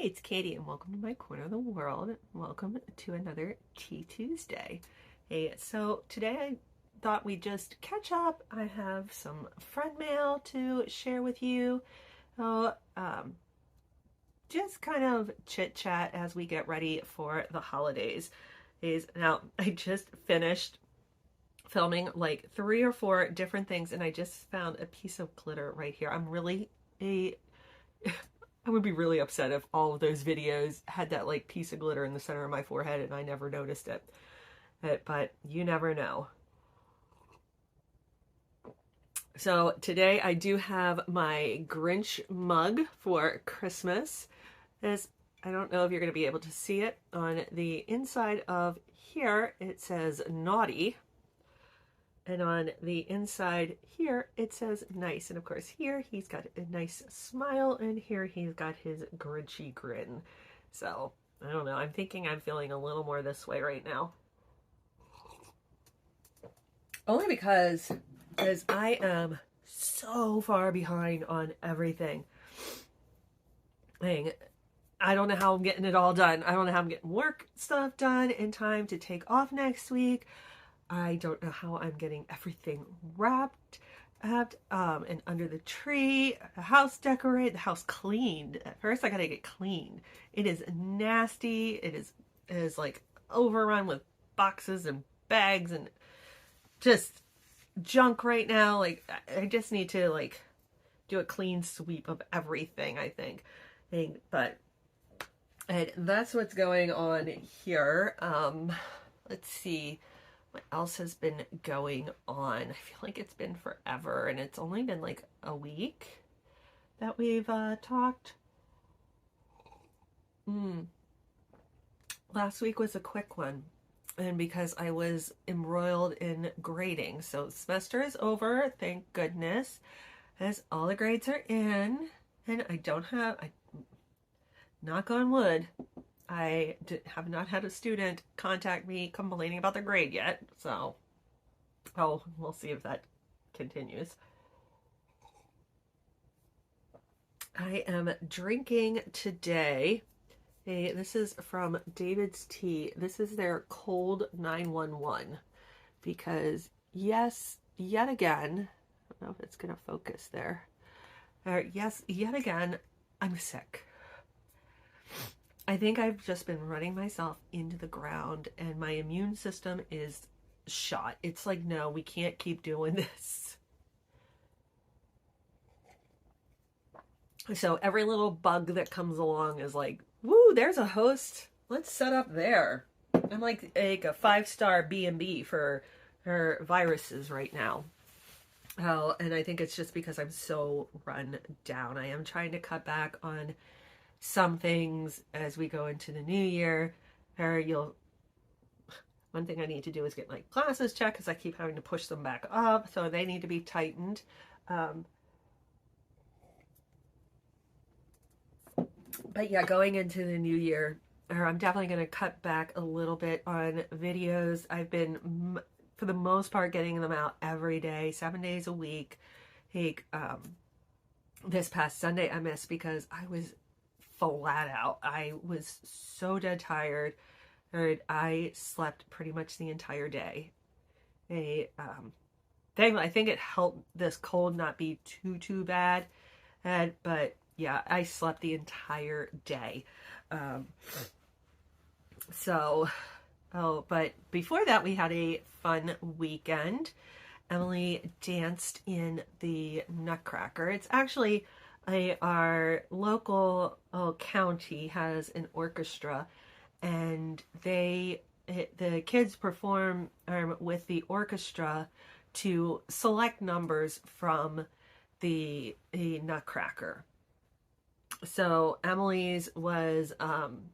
it's Katie, and welcome to my corner of the world. Welcome to another Tea Tuesday. Hey, so today I thought we'd just catch up. I have some friend mail to share with you. So, just kind of chit chat as we get ready for the holidays. Now, I just finished filming like 3 or 4 different things, and I just found a piece of glitter right here. I would be really upset if all of those videos had that like piece of glitter in the center of my forehead and I never noticed it. But you never know. So today I do have my Grinch mug for Christmas. I don't know if you're going to be able to see it. On the inside of here it says naughty. And on the inside here, it says nice. And of course here, he's got a nice smile, and here he's got his Grinchy grin. So, I don't know. I'm thinking I'm feeling a little more this way right now. Only because I am so far behind on everything. I don't know how I'm getting it all done. I don't know how I'm getting work stuff done in time to take off next week. I don't know how I'm getting everything wrapped and under the tree, the house decorated, the house cleaned. At first I gotta get cleaned. It is nasty. It is like overrun with boxes and bags and just junk right now. Like I just need to like do a clean sweep of everything, I think. And that's what's going on here. Let's see. What else has been going on? I feel like it's been forever, and it's only been like a week that we've talked. Last week was a quick one, and because I was embroiled in grading. So the semester is over, thank goodness, as all the grades are in, and knock on wood, I have not had a student contact me complaining about their grade yet, so we'll see if that continues. I am drinking today. This is from David's Tea. This is their cold 911 because yes, yet again, I don't know if it's going to focus there. Yes, yet again, I'm sick. I think I've just been running myself into the ground and my immune system is shot. It's like, no, we can't keep doing this. So every little bug that comes along is like, woo, there's a host. Let's set up there. I'm like a 5-star B&B for viruses right now. Oh, and I think it's just because I'm so run down. I am trying to cut back on some things as we go into the new year. One thing I need to do is get my classes checked because I keep having to push them back up, so they need to be tightened. But yeah, going into the new year, I'm definitely going to cut back a little bit on videos. I've been, for the most part, getting them out every day, 7 days a week. This past Sunday I missed because I was flat out. I was so dead tired. I slept pretty much the entire day. I think it helped this cold not be too bad. But yeah, I slept the entire day. But before that, we had a fun weekend. Emily danced in the Nutcracker. It's actually our local county has an orchestra, and the kids perform with the orchestra to select numbers from the Nutcracker. So Emily's was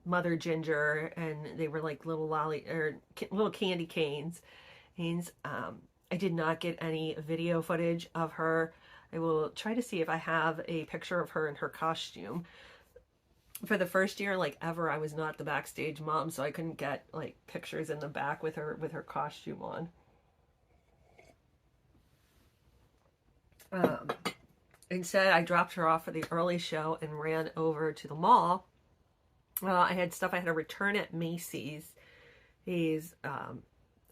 Mother Ginger, and they were like little little candy canes. I did not get any video footage of her. I will try to see if I have a picture of her in her costume. For the first year, like ever, I was not the backstage mom, so I couldn't get like pictures in the back with her costume on. Instead, I dropped her off for the early show and ran over to the mall Well, I had stuff I had to return at Macy's. These,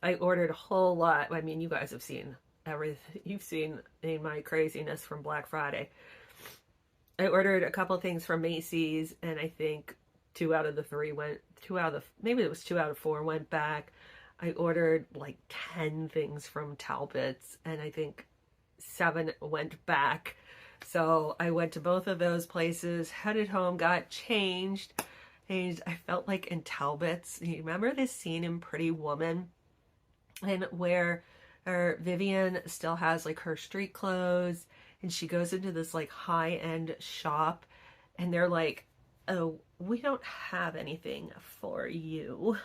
I ordered a whole lot. I mean, you guys have seen everything. You've seen in my craziness from Black Friday. I ordered a couple things from Macy's, and I think two out of the three went, maybe it was 2 out of 4 went back. I ordered like 10 things from Talbot's, and I think 7 went back. So I went to both of those places, headed home, got changed, and I felt like in Talbot's. You remember this scene in Pretty Woman, and where Vivian still has like her street clothes, and she goes into this like high-end shop, and they're like, "Oh, we don't have anything for you."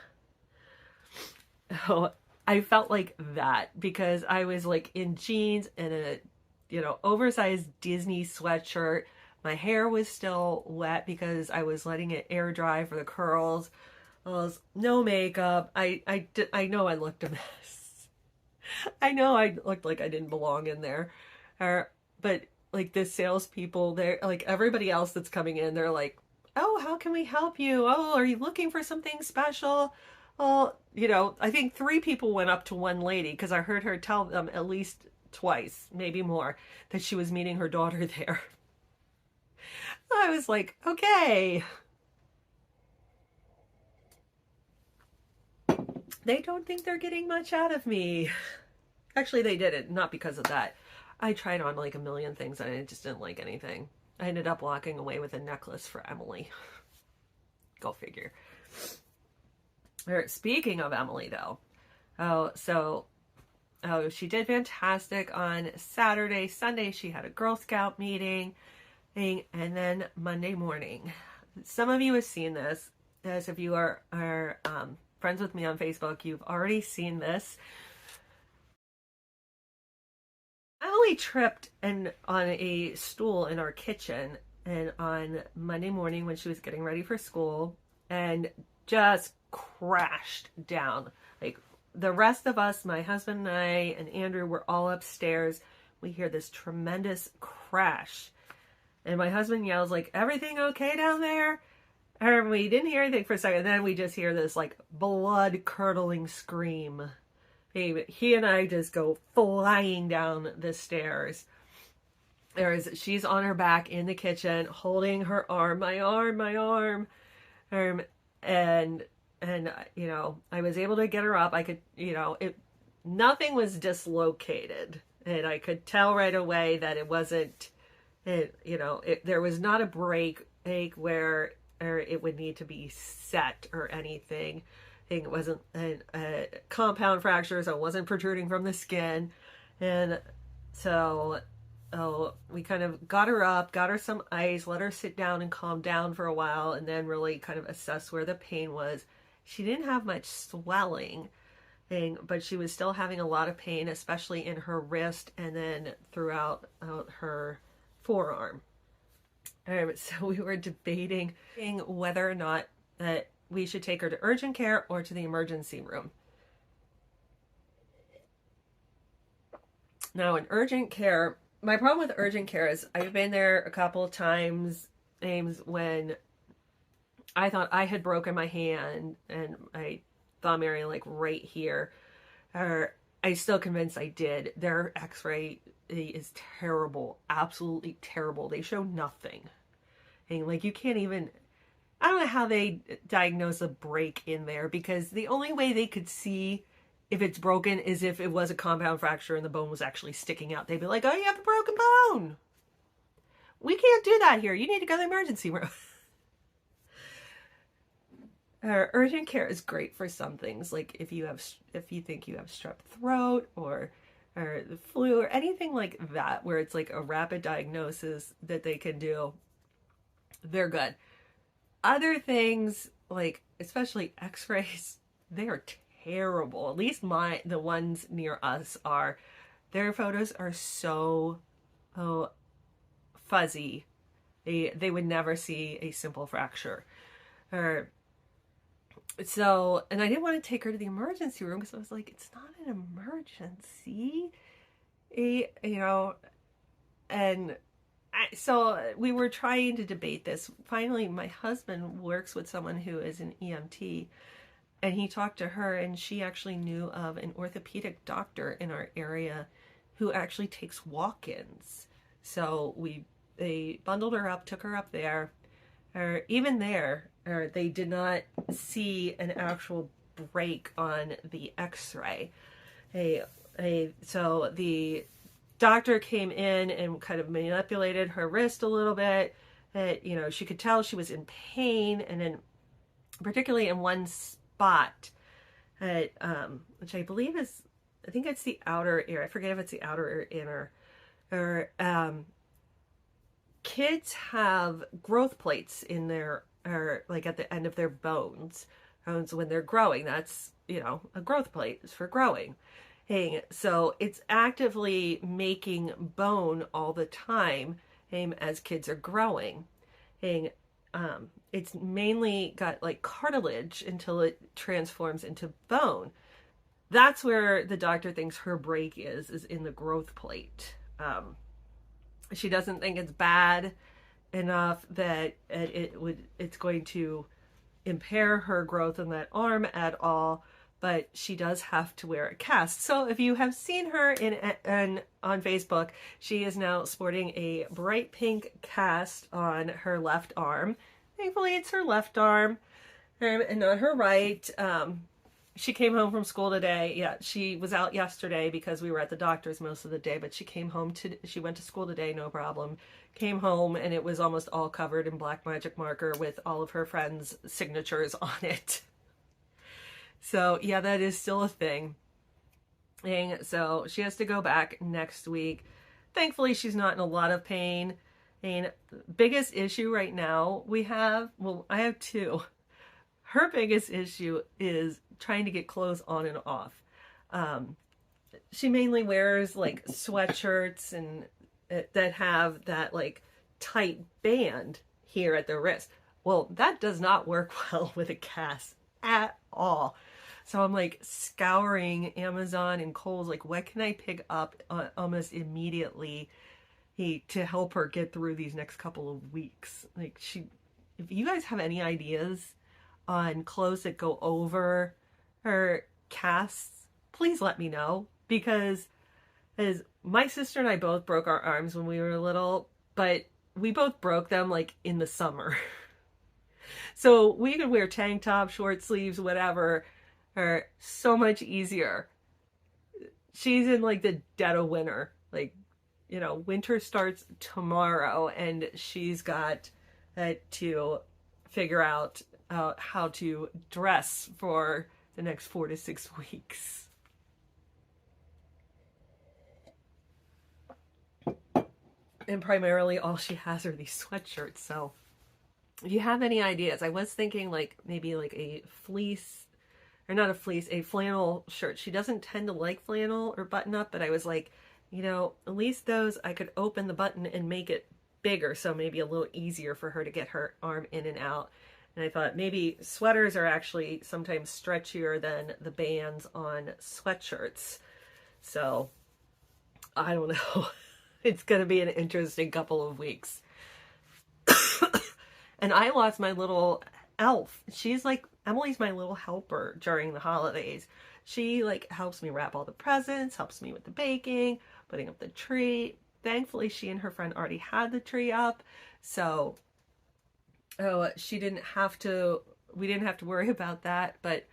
Oh, I felt like that because I was like in jeans and a, oversized Disney sweatshirt. My hair was still wet because I was letting it air dry for the curls. No makeup. I know I looked a mess. I know I looked like I didn't belong in there. But like the salespeople, they're like everybody else that's coming in, they're like, "Oh, how can we help you? Oh, are you looking for something special?" Well, I think 3 people went up to one lady because I heard her tell them at least twice, maybe more, that she was meeting her daughter there. I was like, okay. They don't think they're getting much out of me. Actually, they didn't, not because of that. I tried on like a million things and I just didn't like anything. I ended up walking away with a necklace for Emily. Go figure. Speaking of Emily, though, she did fantastic on Saturday. Sunday, she had a Girl Scout meeting, and then Monday morning. Some of you have seen this, as if you are friends with me on Facebook, you've already seen this. Emily tripped on a stool in our kitchen, and on Monday morning when she was getting ready for school, and just crashed down. Like the rest of us, my husband and I and Andrew, were all upstairs. We hear this tremendous crash, and my husband yells like, "Everything okay down there?" And we didn't hear anything for a second. Then we just hear this like blood curdling scream. He and I just go flying down the stairs. She's on her back in the kitchen, holding her arm, my arm. And I was able to get her up. I could, nothing was dislocated, and I could tell right away that it wasn't, there was not a break where it would need to be set or anything. It wasn't a compound fracture, so it wasn't protruding from the skin. And so we kind of got her up, got her some ice, let her sit down and calm down for a while, and then really kind of assess where the pain was. She didn't have much swelling, but she was still having a lot of pain, especially in her wrist and then throughout her forearm. So we were debating whether or not that we should take her to urgent care or to the emergency room. Now, in urgent care, my problem with urgent care is I've been there a couple of times when I thought I had broken my hand and my thumb area like right here. Or I'm still convinced I did. Their x-ray is terrible. Absolutely terrible. They show nothing. And like you can't even, I don't know how they diagnose a break in there, because the only way they could see if it's broken is if it was a compound fracture and the bone was actually sticking out. They'd be like, "Oh, you have a broken bone. We can't do that here. You need to go to the emergency room." Urgent care is great for some things, like if you think you have strep throat or the flu or anything like that, where it's like a rapid diagnosis that they can do. They're good. Other things, like especially x-rays, they are terrible. At least the ones near us are. Their photos are so fuzzy. They would never see a simple fracture. And I didn't want to take her to the emergency room because I was like, it's not an emergency. And So we were trying to debate this. Finally, my husband works with someone who is an EMT, and he talked to her, and she actually knew of an orthopedic doctor in our area who actually takes walk-ins. So they bundled her up, took her up there, or even there, or they did not see an actual break on the X-ray. So the doctor came in and kind of manipulated her wrist a little bit. She could tell she was in pain, and then particularly in one spot, which I believe is, I think it's the outer ear. I forget if it's the outer or inner. Or kids have growth plates in their, or like at the end of their bones when they're growing. That's, a growth plate is for growing. So it's actively making bone all the time as kids are growing. It's mainly got like cartilage until it transforms into bone. That's where the doctor thinks her break is in the growth plate. She doesn't think it's bad enough that it's going to impair her growth in that arm at all, but she does have to wear a cast. So if you have seen her on Facebook, she is now sporting a bright pink cast on her left arm. Thankfully, it's her left arm and not her right. She came home from school today. Yeah, she was out yesterday because we were at the doctor's most of the day, but she came home she went to school today, no problem. Came home and it was almost all covered in black magic marker with all of her friends' signatures on it. So yeah, that is still a thing. And so she has to go back next week. Thankfully, she's not in a lot of pain. And biggest issue right now I have two. Her biggest issue is trying to get clothes on and off. She mainly wears like sweatshirts and that have that like tight band here at the wrist. Well, that does not work well with a cast at all. So I'm like scouring Amazon and Kohl's, like what can I pick up almost immediately to help her get through these next couple of weeks. Like if you guys have any ideas on clothes that go over her casts, please let me know, because as my sister and I both broke our arms when we were little, but we both broke them like in the summer. So we could wear tank top, short sleeves, whatever, or so much easier. She's in like the dead of winter. Like, winter starts tomorrow and she's got to figure out how to dress for the next 4 to 6 weeks. And primarily all she has are these sweatshirts. So if you have any ideas, I was thinking like maybe like a fleece, or not a fleece, a flannel shirt. She doesn't tend to like flannel or button up, but I was like, at least those I could open the button and make it bigger, so maybe a little easier for her to get her arm in and out. And I thought maybe sweaters are actually sometimes stretchier than the bands on sweatshirts. So I don't know. It's going to be an interesting couple of weeks. And I lost my little elf. Emily's my little helper during the holidays. She helps me wrap all the presents, helps me with the baking, putting up the tree. Thankfully, she and her friend already had the tree up. So we didn't have to worry about that. But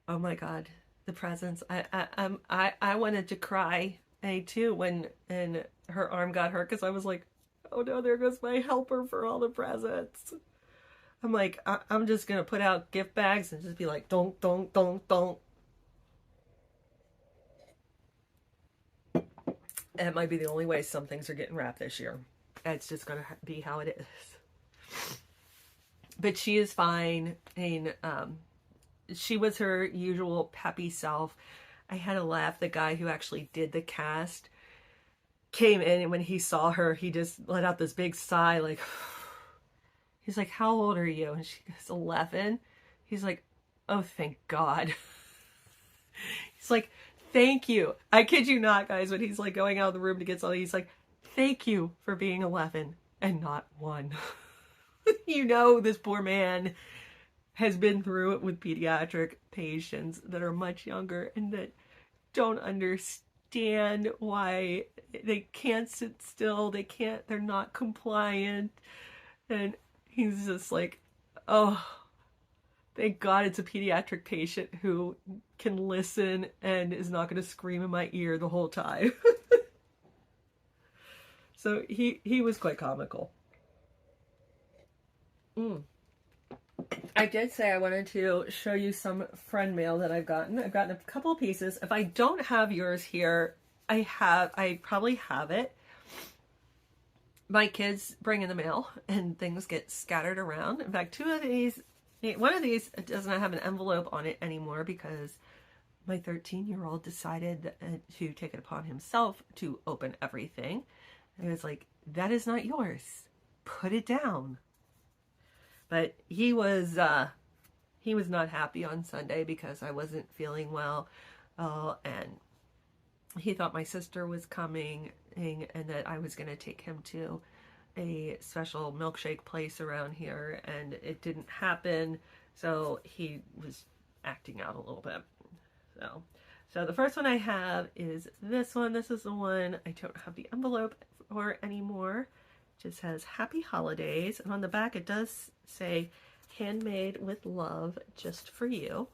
oh my God, the presents! I wanted to cry too when her arm got hurt, because I was like, oh no, there goes my helper for all the presents. I'm like, I'm just gonna put out gift bags and just be like, don't. That might be the only way some things are getting wrapped this year. It's just gonna be how it is. But she is fine, and she was her usual peppy self. I had to laugh. The guy who actually did the cast came in, and when he saw her, he just let out this big sigh, like, he's like, how old are you? And she goes, 11. He's like, oh, thank God. He's like, thank you. I kid you not, guys, when he's like going out of the room to get something, he's like, Thank you for being 11 and not 1. You know, this poor man has been through it with pediatric patients that are much younger and that don't understand why they can't sit still, they're not compliant. And he's just like, oh, thank God it's a pediatric patient who can listen and is not going to scream in my ear the whole time. So he was quite comical. I did say I wanted to show you some friend mail that I've gotten. I've gotten a couple of pieces. If I don't have yours here, I probably have it. My kids bring in the mail and things get scattered around. In fact, one of these doesn't have an envelope on it anymore because my 13-year-old decided to take it upon himself to open everything. And I was like, that is not yours. Put it down. But he was not happy on Sunday because I wasn't feeling well. And he thought my sister was coming and that I was going to take him to a special milkshake place around here, and it didn't happen. So he was acting out a little bit. So the first one I have is this one. This is the one I don't have the envelope for anymore. It just says Happy Holidays. And on the back it does say handmade with love just for you.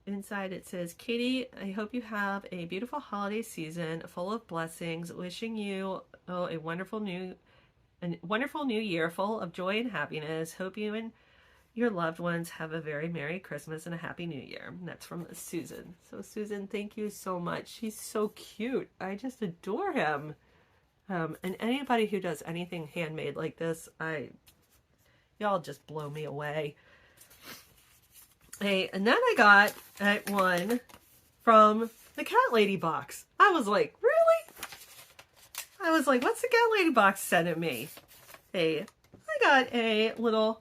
Inside it says, Katie, I hope you have a beautiful holiday season full of blessings. Wishing you a wonderful new year full of joy and happiness. Hope you and your loved ones have a very Merry Christmas and a Happy New Year. And that's from Susan. So Susan, thank you so much. He's so cute. I just adore him. And anybody who does anything handmade like this, y'all just blow me away. Hey, and then I got one from the Cat Lady box. I was like, really? I was like, what's the Cat Lady box sending me? Hey, I got a little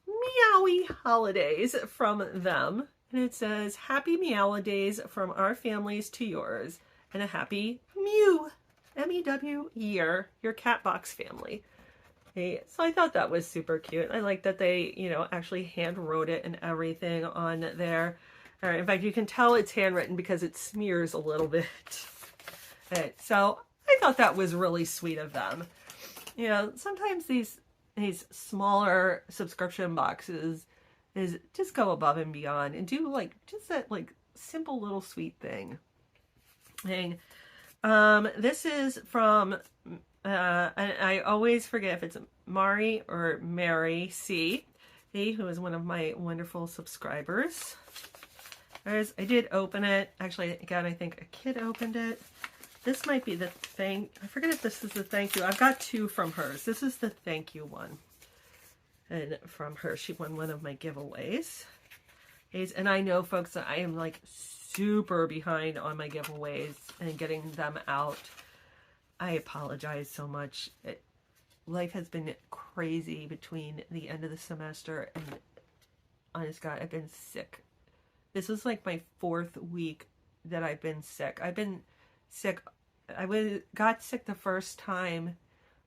Meowie Holidays from them. And it says, Happy Meowidays from our families to yours. And a happy Mew, M-E-W, year, your cat box family. Hey, so I thought that was super cute. I like that they, actually hand wrote it and everything on there. In fact, you can tell it's handwritten because it smears a little bit. So I thought that was really sweet of them. Sometimes these smaller subscription boxes is just go above and beyond and do just that simple little sweet thing. This is from and I always forget if it's Mari or Mary C, who is one of my wonderful subscribers. I did open it. Actually, again, I think a kid opened it. This might be the I forget if this is the thank you. I've got two from hers. This is the thank you one. And from her, she won one of my giveaways. And I know, folks, that I am super behind on my giveaways and getting them out. I apologize so much. Life has been crazy between the end of the semester and, honest God, I've been sick. This is my 4th week that I've been sick. I've been sick. Got sick the first time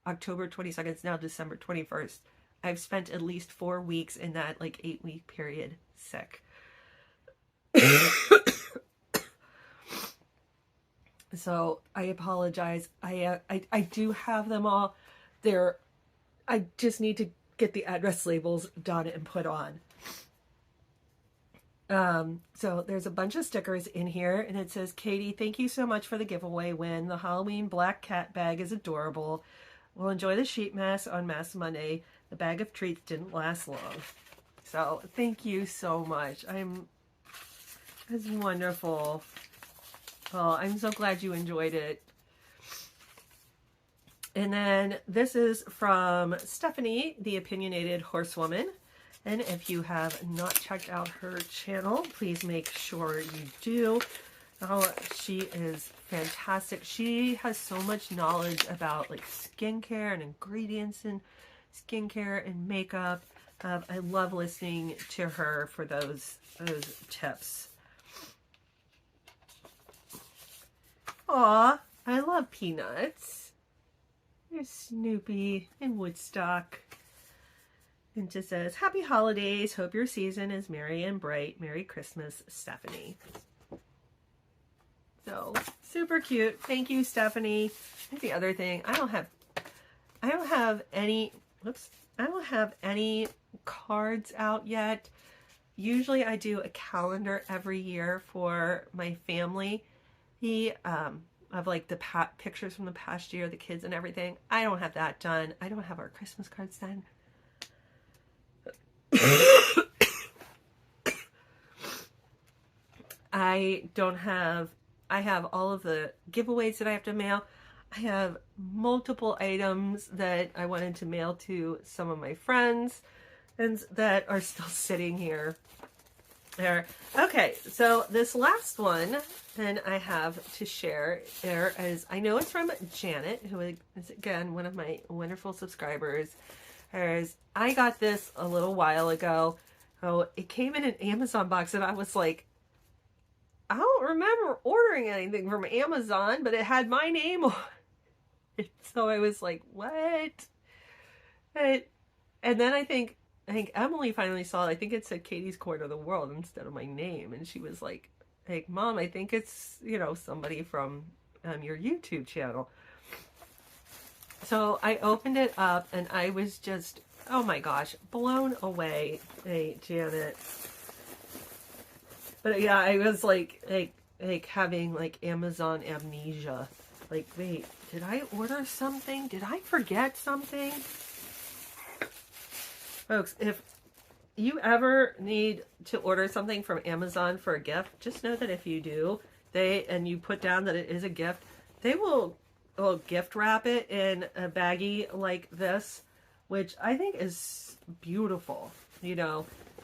October 22nd. It's now December 21st. I've spent at least 4 weeks in that 8-week period sick. So I apologize. I do have them all there. I just need to get the address labels done and put on. So there's a bunch of stickers in here, and it says, Katie, thank you so much for the giveaway win. The Halloween black cat bag is adorable. We'll enjoy the sheet mask on Mass Monday. The bag of treats didn't last long. So thank you so much. It's wonderful. Oh, I'm so glad you enjoyed it. And then this is from Stephanie, the Opinionated Horsewoman. And if you have not checked out her channel, please make sure you do. Oh, she is fantastic. She has so much knowledge about skincare and ingredients in skincare and makeup. I love listening to her for those tips. Aw, I love Peanuts. There's Snoopy in Woodstock. And it just says, Happy Holidays. Hope your season is merry and bright. Merry Christmas, Stephanie. So, super cute. Thank you, Stephanie. The other thing, I don't have any, I don't have any cards out yet. Usually I do a calendar every year for my family. Of like the pictures from the past year, the kids and everything. I don't have that done. I don't have our Christmas cards done. I have all of the giveaways that I have to mail. I have multiple items that I wanted to mail to some of my friends and that are still sitting here. There. Okay, so this last one then I have to share there is, I know it's from Janet, who is again one of my wonderful subscribers. I got this a little while ago. Oh, it came in an Amazon box and I was like, I don't remember ordering anything from Amazon, but it had my name on it. So I was like, what? And then I think Emily finally saw it. I think it said Katie's Corner of the World instead of my name. And she was like, Mom, I think it's, somebody from your YouTube channel. So I opened it up and I was just, oh my gosh, blown away. Hey, Janet. But yeah, I was like having like Amazon amnesia. Like, wait, did I order something? Did I forget something? Folks, if you ever need to order something from Amazon for a gift, just know that if you do, and you put down that it is a gift, they will gift wrap it in a baggie like this, which I think is beautiful,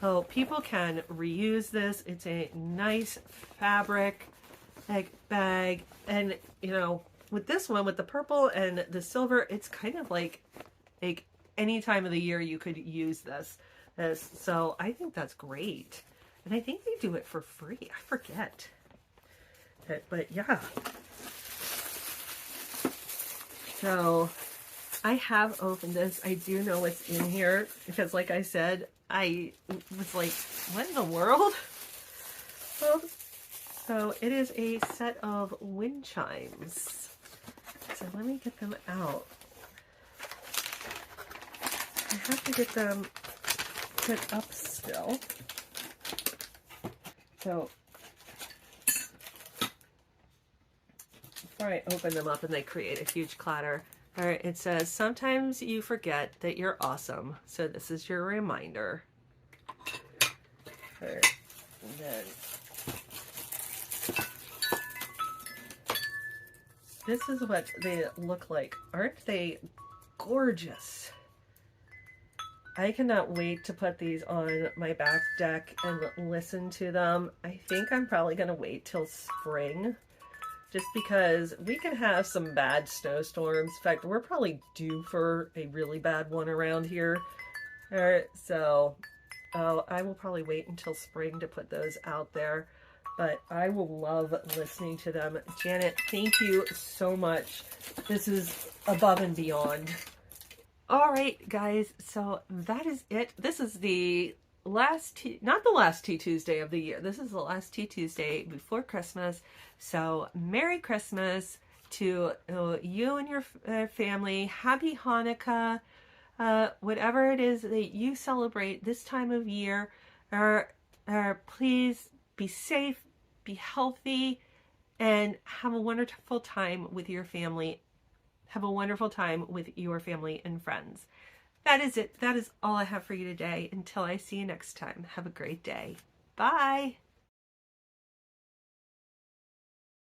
So people can reuse this. It's a nice fabric bag. And, with this one, with the purple and the silver, it's kind of like any time of the year you could use this. So I think that's great. And I think they do it for free. I forget. But yeah. So I have opened this. I do know what's in here because, like I said, I was like, what in the world? So it is a set of wind chimes. So let me get them out. I have to get them put up still. So before I open them up and they create a huge clatter. All right, it says, sometimes you forget that you're awesome. So this is your reminder. All right, and then this is what they look like. Aren't they gorgeous? I cannot wait to put these on my back deck and listen to them. I think I'm probably going to wait till spring just because we can have some bad snowstorms. In fact, we're probably due for a really bad one around here. All right, so I will probably wait until spring to put those out there. But I will love listening to them. Janet, thank you so much. This is above and beyond. All right, guys, so that is it. This is the last, not the last Tea Tuesday of the year. This is the last Tea Tuesday before Christmas. So Merry Christmas to you and your family. Happy Hanukkah. Whatever it is that you celebrate this time of year, please be safe, be healthy, and have a wonderful time with your family. Have a wonderful time with your family and friends. That is it. That is all I have for you today. Until I see you next time. Have a great day. Bye.